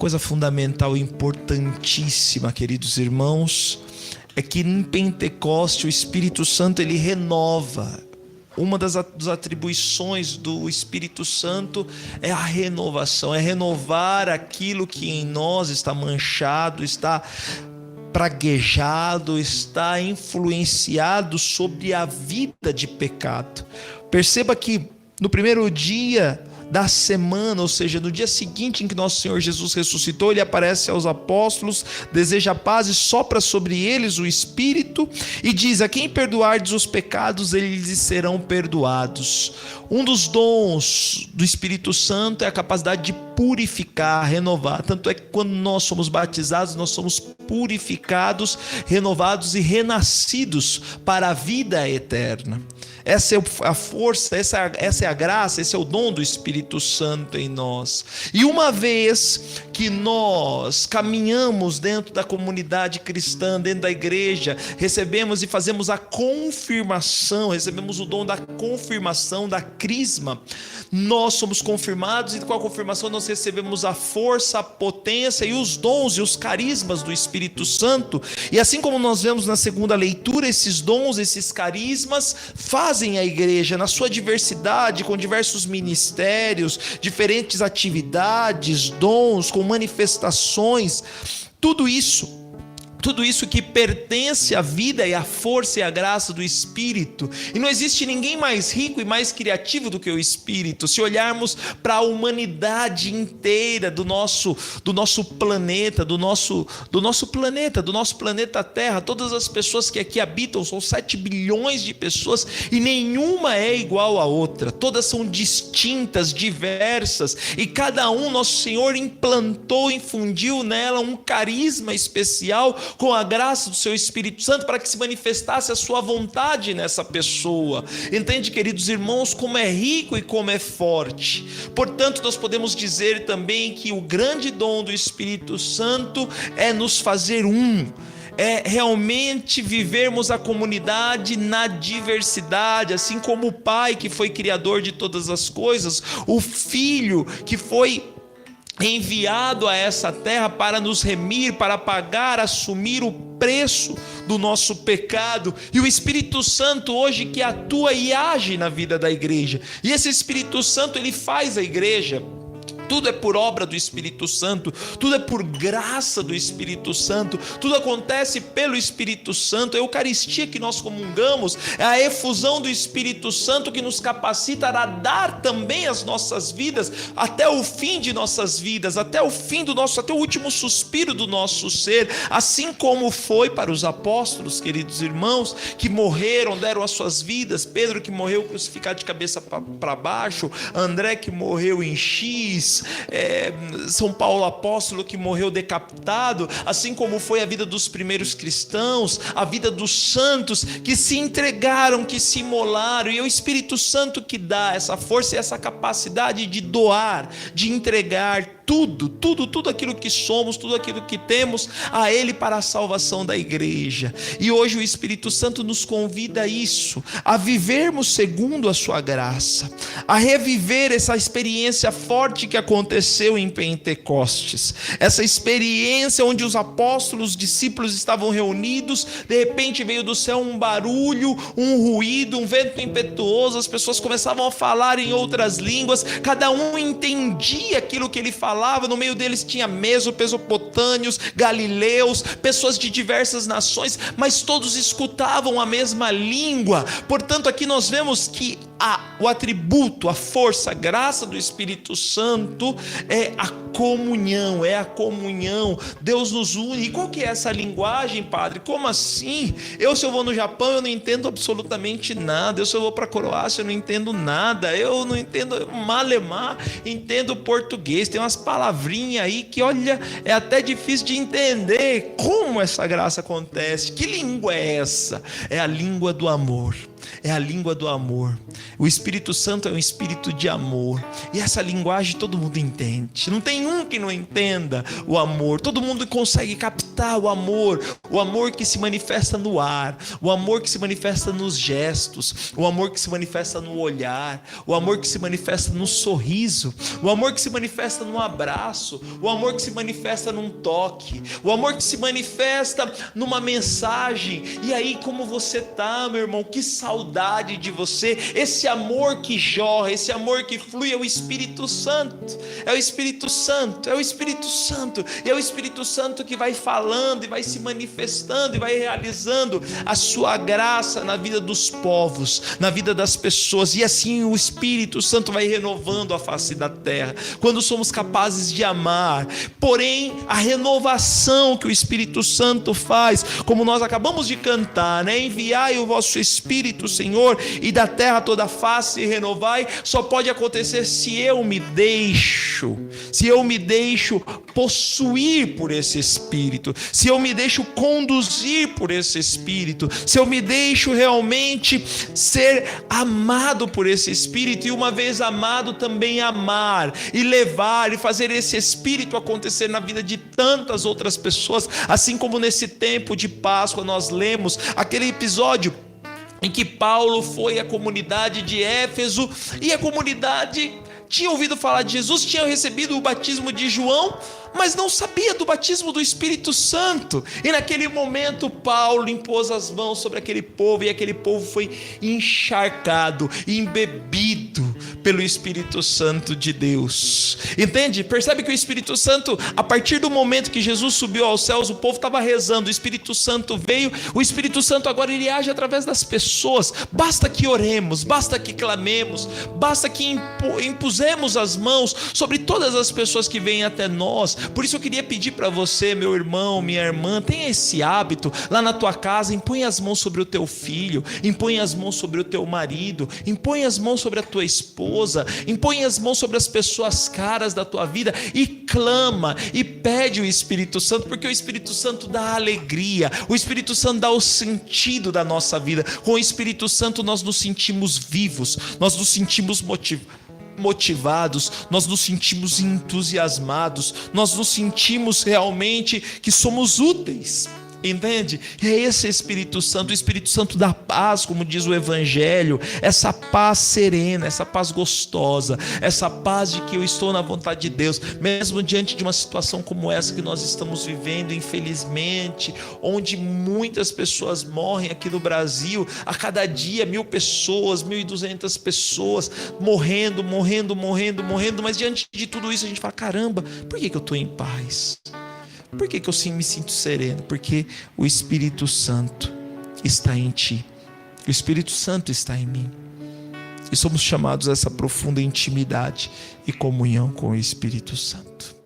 coisa fundamental e importantíssima, queridos irmãos, é que em Pentecoste o Espírito Santo ele renova. Uma das atribuições do Espírito Santo é a renovação, é renovar aquilo que em nós está manchado, está praguejado, está influenciado sobre a vida de pecado. Perceba que no primeiro dia da semana, ou seja, no dia seguinte em que nosso Senhor Jesus ressuscitou, ele aparece aos apóstolos, deseja paz e sopra sobre eles o Espírito e diz: a quem perdoardes os pecados, eles lhes serão perdoados. Um dos dons do Espírito Santo é a capacidade de purificar, renovar. Tanto é que quando nós somos batizados, nós somos purificados, renovados e renascidos para a vida eterna. Essa é a força, essa é a graça, esse é o dom do Espírito Santo em nós. E uma vez que nós caminhamos dentro da comunidade cristã, dentro da igreja, recebemos e fazemos a confirmação, recebemos o dom da confirmação, da crisma, nós somos confirmados, e com a confirmação nós recebemos a força, a potência e os dons e os carismas do Espírito Santo. E assim como nós vemos na segunda leitura, esses dons, esses carismas fazem a igreja na sua diversidade, com diversos ministérios, diferentes atividades, dons, com manifestações, tudo isso que pertence à vida e à força e à graça do Espírito. E não existe ninguém mais rico e mais criativo do que o Espírito. Se olharmos para a humanidade inteira do nosso planeta, do nosso planeta Terra, todas as pessoas que aqui habitam, são 7 bilhões de pessoas, e nenhuma é igual à outra. Todas são distintas, diversas, e cada um, nosso Senhor implantou, infundiu nela um carisma especial, com a graça do seu Espírito Santo, para que se manifestasse a sua vontade nessa pessoa. Entende, queridos irmãos, como é rico e como é forte. Portanto, nós podemos dizer também que o grande dom do Espírito Santo é nos fazer é realmente vivermos a comunidade na diversidade, assim como o Pai que foi criador de todas as coisas, o Filho que foi enviado a essa terra para nos remir, para pagar, assumir o preço do nosso pecado, e o Espírito Santo hoje que atua e age na vida da igreja. E esse Espírito Santo, ele faz a igreja. Tudo é por obra do Espírito Santo, tudo é por graça do Espírito Santo, tudo acontece pelo Espírito Santo. A Eucaristia que nós comungamos é a efusão do Espírito Santo que nos capacita a dar também as nossas vidas até o fim de nossas vidas, até o último suspiro do nosso ser, assim como foi para os apóstolos, queridos irmãos, que morreram, deram as suas vidas. Pedro, que morreu crucificado de cabeça para baixo, André, que morreu em X, São Paulo apóstolo, que morreu decapitado, assim como foi a vida dos primeiros cristãos, a vida dos santos que se entregaram, que se imolaram. E é o Espírito Santo que dá essa força e essa capacidade de doar, de entregar tudo aquilo que somos, tudo aquilo que temos a Ele para a salvação da igreja. E hoje o Espírito Santo nos convida a isso, a vivermos segundo a sua graça, a reviver essa experiência forte que aconteceu em Pentecostes, essa experiência onde os apóstolos, os discípulos estavam reunidos, de repente veio do céu um barulho, um ruído, um vento impetuoso, as pessoas começavam a falar em outras línguas, cada um entendia aquilo que ele falava. No meio deles tinha mesopotâmios, galileus, pessoas de diversas nações, mas todos escutavam a mesma língua. Portanto, aqui nós vemos que o atributo, a força, a graça do Espírito Santo é a comunhão, Deus nos une. E qual que é essa linguagem, padre? Como assim? Se eu vou no Japão, eu não entendo absolutamente nada. Se eu vou para a Croácia, eu não entendo nada. Eu não entendo malemar, entendo português. Tem umas palavrinhas aí que, olha, é até difícil de entender. Como essa graça acontece? Que língua é essa? É a língua do amor. É a língua do amor. O Espírito Santo é um espírito de amor, e essa linguagem todo mundo entende. Não tem um que não entenda o amor. Todo mundo consegue captar o amor que se manifesta no ar, o amor que se manifesta nos gestos, o amor que se manifesta no olhar, o amor que se manifesta no sorriso, o amor que se manifesta no abraço, o amor que se manifesta num toque, o amor que se manifesta numa mensagem. E aí, como você tá, meu irmão? Que saudade de você. Esse amor que jorra, esse amor que flui é o Espírito Santo. É o Espírito Santo, é o Espírito Santo. E é o Espírito Santo que vai falando e vai se manifestando e vai realizando a sua graça na vida dos povos, na vida das pessoas. E assim o Espírito Santo vai renovando a face da terra, quando somos capazes de amar. Porém, a renovação que o Espírito Santo faz, como nós acabamos de cantar, né? Enviai o vosso Espírito, Senhor, e da terra toda a face renovai, só pode acontecer se eu me deixo possuir por esse Espírito, se eu me deixo conduzir por esse Espírito, se eu me deixo realmente ser amado por esse Espírito, e uma vez amado também amar e levar e fazer esse Espírito acontecer na vida de tantas outras pessoas. Assim como nesse tempo de Páscoa nós lemos aquele episódio em que Paulo foi à comunidade de Éfeso, e a comunidade tinha ouvido falar de Jesus, tinha recebido o batismo de João, mas não sabia do batismo do Espírito Santo. E naquele momento Paulo impôs as mãos sobre aquele povo, e aquele povo foi encharcado, embebido pelo Espírito Santo de Deus. Entende? Percebe que o Espírito Santo, a partir do momento que Jesus subiu aos céus, o povo estava rezando, o Espírito Santo veio, o Espírito Santo agora ele age através das pessoas. Basta que oremos, basta que clamemos, basta que impusemos as mãos sobre todas as pessoas que vêm até nós. Por isso eu queria pedir para você, meu irmão, minha irmã, tenha esse hábito lá na tua casa. Impõe as mãos sobre o teu filho, impõe as mãos sobre o teu marido, impõe as mãos sobre a tua esposa, impõe as mãos sobre as pessoas caras da tua vida e clama e pede o Espírito Santo, porque o Espírito Santo dá alegria, o Espírito Santo dá o sentido da nossa vida. Com o Espírito Santo nós nos sentimos vivos, nós nos sentimos motivados, nós nos sentimos entusiasmados, nós nos sentimos realmente que somos úteis. Entende? E é esse Espírito Santo, o Espírito Santo da paz, como diz o Evangelho, essa paz serena, essa paz gostosa, essa paz de que eu estou na vontade de Deus, mesmo diante de uma situação como essa que nós estamos vivendo, infelizmente, onde muitas pessoas morrem aqui no Brasil, a cada dia 1.000 pessoas, 1.200 pessoas morrendo, mas diante de tudo isso a gente fala, caramba, por que eu estou em paz? Por que eu me sinto sereno? Porque o Espírito Santo está em ti, o Espírito Santo está em mim, e somos chamados a essa profunda intimidade e comunhão com o Espírito Santo.